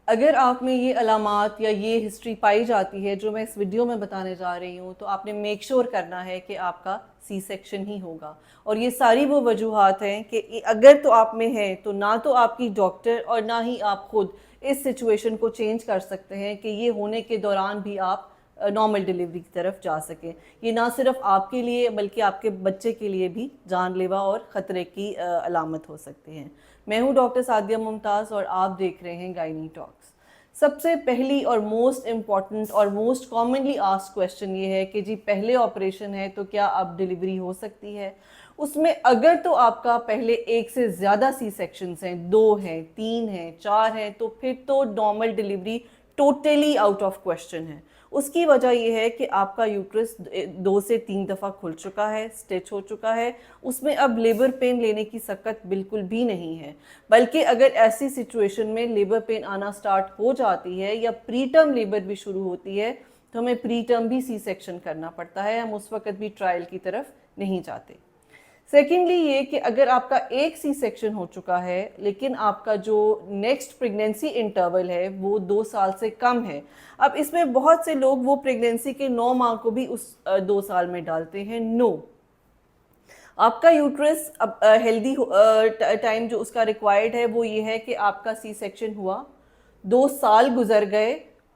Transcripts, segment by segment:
अगर आप में ये अलामात या ये हिस्ट्री पाई जाती है जो मैं इस वीडियो में बताने जा रही हूँ, तो आपने मेक श्योर करना है कि आपका सी सेक्शन ही होगा। और ये सारी वो वजूहात हैं कि अगर तो आप में है तो ना तो आपकी डॉक्टर और ना ही आप खुद इस सिचुएशन को चेंज कर सकते हैं कि ये होने के दौरान भी आप नॉर्मल डिलीवरी की तरफ जा सकें। ये ना सिर्फ आपके लिए बल्कि आपके बच्चे के लिए भी जानलेवा और ख़तरे की अलामत हो सकती हैं। मैं हूँ डॉक्टर सादिया मुमताज़ और आप देख रहे हैं गायनी टॉक्स। सबसे पहली और मोस्ट इम्पॉर्टेंट और मोस्ट कॉमनली आस्क्ड क्वेश्चन ये है कि जी पहले ऑपरेशन है तो क्या अब डिलीवरी हो सकती है। उसमें अगर तो आपका पहले एक से ज़्यादा सी सेक्शंस हैं, 2 हैं, 3 हैं, 4 हैं, तो फिर तो normal delivery totally out of question है। उसकी वजह यह है कि आपका यूट्रस 2 से 3 दफ़ा खुल चुका है, स्टिच हो चुका है, उसमें अब लेबर पेन लेने की सकत बिल्कुल भी नहीं है। बल्कि अगर ऐसी सिचुएशन में लेबर पेन आना स्टार्ट हो जाती है या प्री टर्म लेबर भी शुरू होती है, तो हमें प्री टर्म भी सी सेक्शन करना पड़ता है। हम उस वक्त भी ट्रायल की तरफ नहीं जाते। सेकेंडली ये कि अगर आपका एक सी सेक्शन हो चुका है लेकिन आपका जो नेक्स्ट प्रेगनेंसी इंटरवल है वो 2 साल से कम है। अब इसमें बहुत से लोग वो प्रेगनेंसी के 9 माह को भी उस 2 साल में डालते हैं। नो, आपका यूट्रस अब हेल्दी टाइम जो उसका रिक्वायर्ड है वो ये है कि आपका सी सेक्शन हुआ, 2 साल गुजर गए,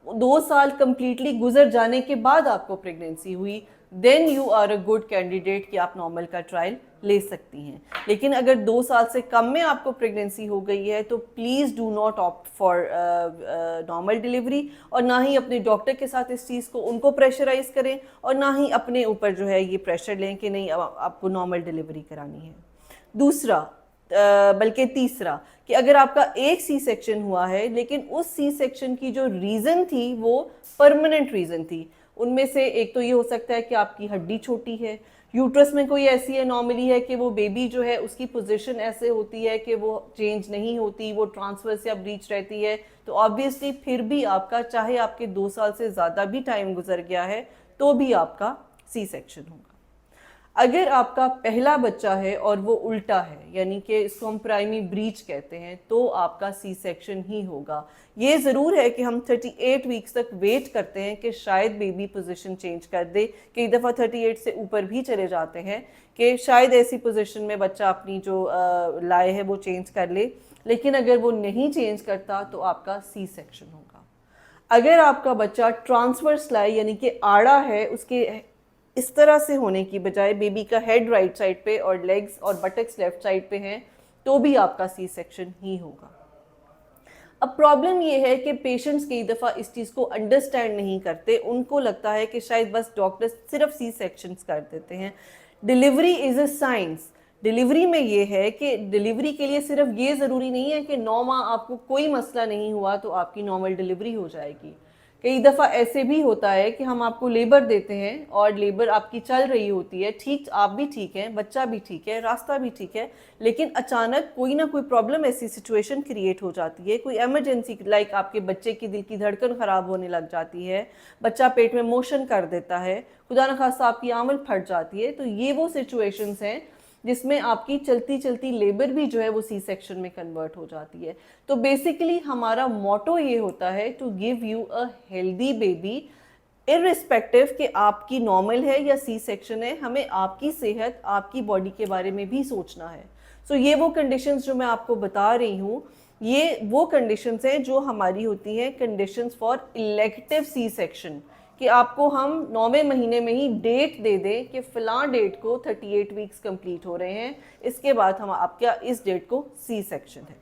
2 साल कंप्लीटली गुजर जाने के बाद आपको प्रेगनेंसी हुई, then you are a good candidate कि आप नॉर्मल का ट्रायल ले सकती हैं। लेकिन अगर 2 साल से कम में आपको प्रेगनेंसी हो गई है तो please do not opt for normal delivery, और ना ही अपने डॉक्टर के साथ इस चीज़ को उनको प्रेशराइज करें और ना ही अपने ऊपर जो है ये प्रेशर लें कि नहीं अब आपको नॉर्मल डिलीवरी करानी है। दूसरा बल्कि तीसरा कि अगर आपका एक सी सेक्शन हुआ है लेकिन उस सी सेक्शन की जो रीज़न थी वो परमानेंट रीज़न थी। उनमें से एक तो ये हो सकता है कि आपकी हड्डी छोटी है, यूट्रस में कोई ऐसी एनॉमली है कि वो बेबी जो है उसकी पोजीशन ऐसे होती है कि वो चेंज नहीं होती, वो ट्रांसवर्स या ब्रीच रहती है, तो ऑब्वियसली फिर भी आपका चाहे आपके 2 साल से ज़्यादा भी टाइम गुजर गया है तो भी आपका सी सेक्शन होगा। अगर आपका पहला बच्चा है और वो उल्टा है, यानी कि इसको हम प्राइमरी ब्रीच कहते हैं, तो आपका सी सेक्शन ही होगा। ये ज़रूर है कि हम 38 वीक्स तक वेट करते हैं कि शायद बेबी पोजीशन चेंज कर दे। कई दफ़ा 38 से ऊपर भी चले जाते हैं कि शायद ऐसी पोजीशन में बच्चा अपनी जो लाए है वो चेंज कर ले, लेकिन अगर वो नहीं चेंज करता तो आपका सी सेक्शन होगा। अगर आपका बच्चा ट्रांसवर्स लाए यानी कि आड़ा है, उसके इस तरह से होने की बजाय बेबी का हेड राइट साइड पे और लेग्स और बटक्स लेफ्ट साइड पे हैं, तो भी आपका सी सेक्शन ही होगा। अब प्रॉब्लम ये है कि पेशेंट्स कई दफ़ा इस चीज़ को अंडरस्टैंड नहीं करते। उनको लगता है कि शायद बस डॉक्टर सिर्फ सी सेक्शंस कर देते हैं। Delivery is a science. Delivery में ये है कि डिलीवरी के लिए सिर्फ ये ज़रूरी नहीं है कि 9 माह आपको कोई मसला नहीं हुआ तो आपकी नॉर्मल डिलीवरी हो जाएगी। कई दफ़ा ऐसे भी होता है कि हम आपको लेबर देते हैं और लेबर आपकी चल रही होती है, ठीक, आप भी ठीक हैं, बच्चा भी ठीक है, रास्ता भी ठीक है, लेकिन अचानक कोई ना कोई प्रॉब्लम, ऐसी सिचुएशन क्रिएट हो जाती है, कोई एमरजेंसी, लाइक आपके बच्चे की दिल की धड़कन ख़राब होने लग जाती है, बच्चा पेट में मोशन कर देता है, खुदा न खास्ता आपकी आंवल फट जाती है। तो ये वो सिचुएशंस हैं जिसमें आपकी चलती चलती लेबर भी जो है वो सी सेक्शन में कन्वर्ट हो जाती है। तो बेसिकली हमारा मोटो ये होता है to give you a healthy baby, irrespective कि आपकी नॉर्मल है या सी सेक्शन है, हमें आपकी सेहत, आपकी बॉडी के बारे में भी सोचना है। सो ये वो कंडीशंस जो मैं आपको बता रही हूँ, ये वो कंडीशंस हैं जो हमारी होती हैं conditions for elective C section, कि आपको हम 9वें महीने में ही डेट दे दें कि फ़लाँ डेट को 38 वीक्स कंप्लीट हो रहे हैं, इसके बाद हम आपका इस डेट को सी सेक्शन है।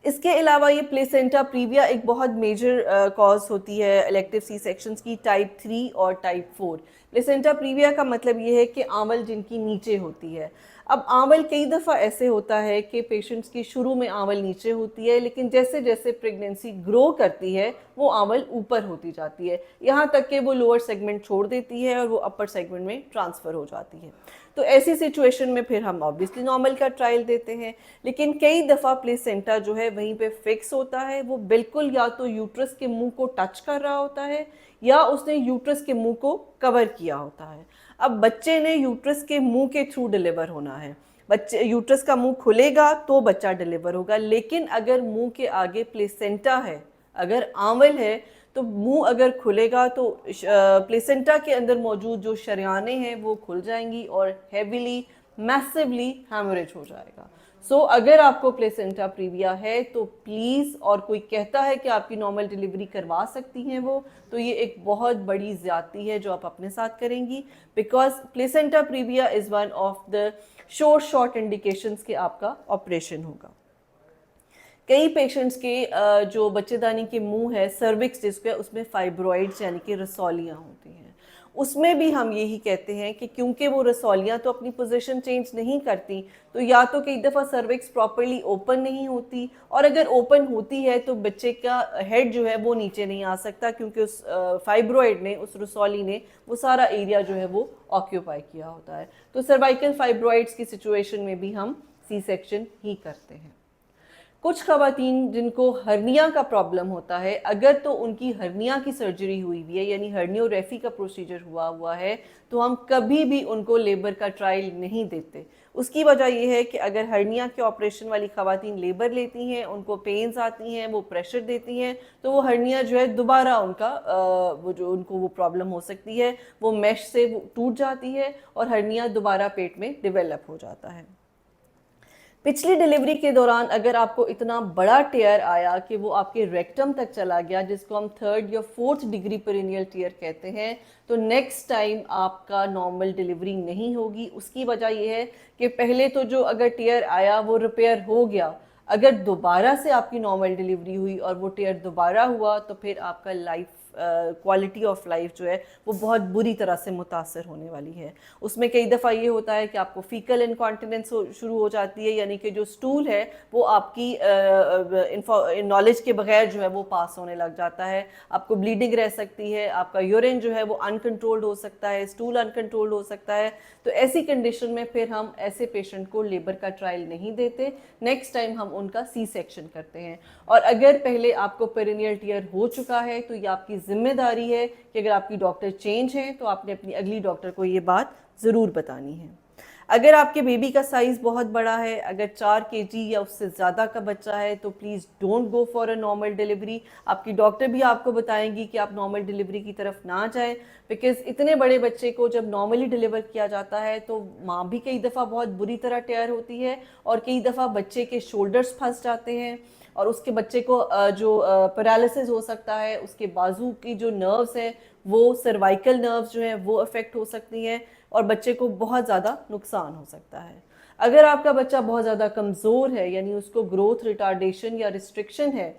इसके अलावा ये प्लेसेंटा प्रीविया एक बहुत मेजर कॉज होती है इलेक्टिव सी सेक्शंस की, टाइप 3 और टाइप 4। प्लेसेंटा प्रीविया का मतलब ये है कि आंवल जिनकी नीचे होती है। अब आंवल कई दफ़ा ऐसे होता है कि पेशेंट्स की शुरू में आंवल नीचे होती है, लेकिन जैसे जैसे प्रेगनेंसी ग्रो करती है वो आंवल ऊपर होती जाती है, यहाँ तक कि वो लोअर सेगमेंट छोड़ देती है और वो अपर सेगमेंट में ट्रांसफ़र हो जाती है। तो ऐसी सिचुएशन में फिर हम ऑब्वियसली नॉर्मल का ट्रायल देते हैं। लेकिन कई दफ़ा प्लेसेंटा जो है वहीं पे फिक्स होता है, वो बिल्कुल या तो यूट्रस के मुंह को टच कर रहा होता है या उसने यूट्रस के मुंह को कवर किया होता है। अब बच्चे ने यूट्रस के मुंह के थ्रू डिलीवर होना है, बच्चे यूट्रस का मुंह खुलेगा तो बच्चा डिलीवर होगा। लेकिन अगर मुंह के आगे प्लेसेंटा है, अगर आंवल है, तो मुंह अगर खुलेगा तो प्लेसेंटा के अंदर मौजूद जो शरियानें हैं वो खुल जाएंगी और हैवीली मैसिवली हैमरेज हो जाएगा। अगर आपको प्लेसेंटा प्रीविया है तो प्लीज़, और कोई कहता है कि आपकी नॉर्मल डिलीवरी करवा सकती हैं वो, तो ये एक बहुत बड़ी ज़्यादती है जो आप अपने साथ करेंगी, because placenta previa is one of the short indications के आपका ऑपरेशन होगा। कई पेशेंट्स के जो बच्चेदानी के मुंह है, सर्विक्स जिसको है, उसमें फाइब्रॉइड्स यानी कि रसौलियाँ होती हैं। उसमें भी हम यही कहते हैं कि क्योंकि वो रसौलियाँ तो अपनी पोजीशन चेंज नहीं करती, तो या तो कई दफ़ा सर्विक्स प्रॉपरली ओपन नहीं होती, और अगर ओपन होती है तो बच्चे का हेड जो है वो नीचे नहीं आ सकता, क्योंकि उस फाइब्रॉइड ने, उस रसौली ने वो सारा एरिया जो है वो ऑक्यूपाई किया होता है। तो सर्वाइकल फाइब्रॉइड्स की सिचुएशन में भी हम सी सेक्शन ही करते हैं। कुछ ख़वातीन जिनको हर्निया का प्रॉब्लम होता है, अगर तो उनकी हर्निया की सर्जरी हुई हुई है, यानी हर्नियोरेफी का प्रोसीजर हुआ है, तो हम कभी भी उनको लेबर का ट्रायल नहीं देते। उसकी वजह यह है कि अगर हर्निया के ऑपरेशन वाली ख़वातीन लेबर लेती हैं, उनको पेन्स आती हैं, वो प्रेशर देती हैं, तो वो हर्निया जो है दोबारा उनका वो जो उनको वो प्रॉब्लम हो सकती है, वो मैश से वो टूट जाती है और हर्निया दोबारा पेट में डिवेलप हो जाता है। पिछली डिलीवरी के दौरान अगर आपको इतना बड़ा टेयर आया कि वो आपके रेक्टम तक चला गया, जिसको हम 3rd या 4th डिग्री पेरिनियल टेयर कहते हैं, तो नेक्स्ट टाइम आपका नॉर्मल डिलीवरी नहीं होगी। उसकी वजह यह है कि पहले तो जो अगर टेयर आया वो रिपेयर हो गया, अगर दोबारा से आपकी नॉर्मल डिलीवरी हुई और वो टेयर दोबारा हुआ, तो फिर आपका लाइफ क्वालिटी ऑफ लाइफ जो है वो बहुत बुरी तरह से मुतासर होने वाली है। उसमें कई दफ़ा ये होता है कि आपको फीकल इनकॉन्टिनेंस शुरू हो जाती है, यानी कि जो स्टूल है वो आपकी नॉलेज के बगैर जो है वो पास होने लग जाता है। आपको ब्लीडिंग रह सकती है, आपका यूरिन जो है वो अनकंट्रोल्ड हो सकता है, स्टूल अनकंट्रोल्ड हो सकता है। तो ऐसी कंडीशन में फिर हम ऐसे पेशेंट को लेबर का ट्रायल नहीं देते, नेक्स्ट टाइम हम उनका सी सेक्शन करते हैं। और अगर पहले आपको पेरिनियल टियर हो चुका है तो ये आपकी जिम्मेदारी है कि अगर आपकी डॉक्टर चेंज है तो आपने अपनी अगली डॉक्टर को ये बात ज़रूर बतानी है। अगर आपके बेबी का साइज़ बहुत बड़ा है, अगर 4 kg या उससे ज़्यादा का बच्चा है, तो please don't go for a normal delivery. आपकी डॉक्टर भी आपको बताएंगी कि आप नॉर्मल डिलीवरी की तरफ ना जाएं, बिकॉज़ इतने बड़े बच्चे को जब नॉर्मली डिलीवर किया जाता है तो माँ भी कई दफ़ा बहुत बुरी तरह तैयार होती है, और कई दफ़ा बच्चे के शोल्डर्स फंस जाते हैं और उसके बच्चे को जो पैरालिसिस हो सकता है, उसके बाजू की जो नर्व्स हैं वो सर्वाइकल नर्व्स जो हैं वो अफेक्ट हो सकती हैं और बच्चे को बहुत ज़्यादा नुकसान हो सकता है। अगर आपका बच्चा बहुत ज़्यादा कमज़ोर है, यानी उसको ग्रोथ रिटार्डेशन या रिस्ट्रिक्शन है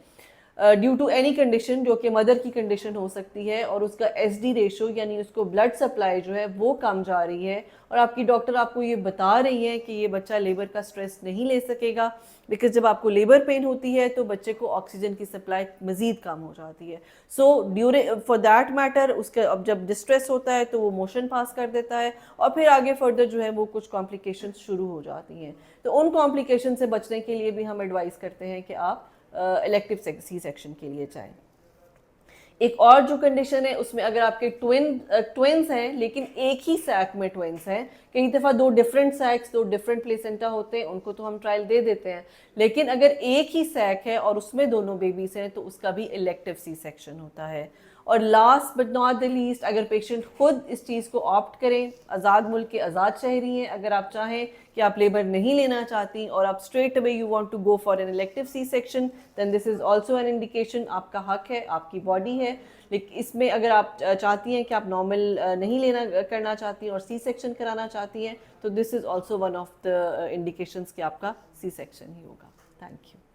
ड्यू टू एनी कंडीशन, जो कि मदर की कंडीशन हो सकती है, और उसका SD रेशो यानी उसको ब्लड सप्लाई जो है वो कम जा रही है, और आपकी डॉक्टर आपको ये बता रही है कि ये बच्चा लेबर का स्ट्रेस नहीं ले सकेगा, बिकॉज जब आपको लेबर पेन होती है तो बच्चे को ऑक्सीजन की सप्लाई मज़ीद कम हो जाती है। So during for that matter उसके अब जब डिस्ट्रेस होता है तो वो मोशन पास कर देता है और फिर आगे फर्दर जो है वो कुछ कॉम्प्लिकेशंस शुरू हो जाती हैं। तो उन कॉम्प्लिकेशन से बचने के लिए भी हम एडवाइस करते हैं कि आप इलेक्टिव सी सेक्शन के लिए जाएं। एक और जो कंडीशन है उसमें अगर आपके ट्विन्स हैं लेकिन एक ही सैक में ट्विन्स हैं, कई दफ़ा 2 डिफरेंट सैक्स, 2 डिफरेंट प्लेसेंटा होते हैं, उनको तो हम ट्रायल दे देते हैं, लेकिन अगर एक ही सैक है और उसमें दोनों बेबीज हैं तो उसका भी इलेक्टिव सी सेक्शन होता है। और last but not the least, अगर पेशेंट खुद इस चीज़ को ऑप्ट करें, आज़ाद मुल्क के आज़ाद शहरी हैं, अगर आप चाहें कि आप लेबर नहीं लेना चाहती और आप straight away you want to go for an elective C section, then this is also an indication. आपका हक है, आपकी बॉडी है, लेकिन इसमें अगर आप चाहती हैं कि आप नॉर्मल नहीं करना चाहती हैं और सी सेक्शन कराना चाहती हैं, तो this is also one of the indications कि आपका सी सेक्शन ही होगा। Thank you.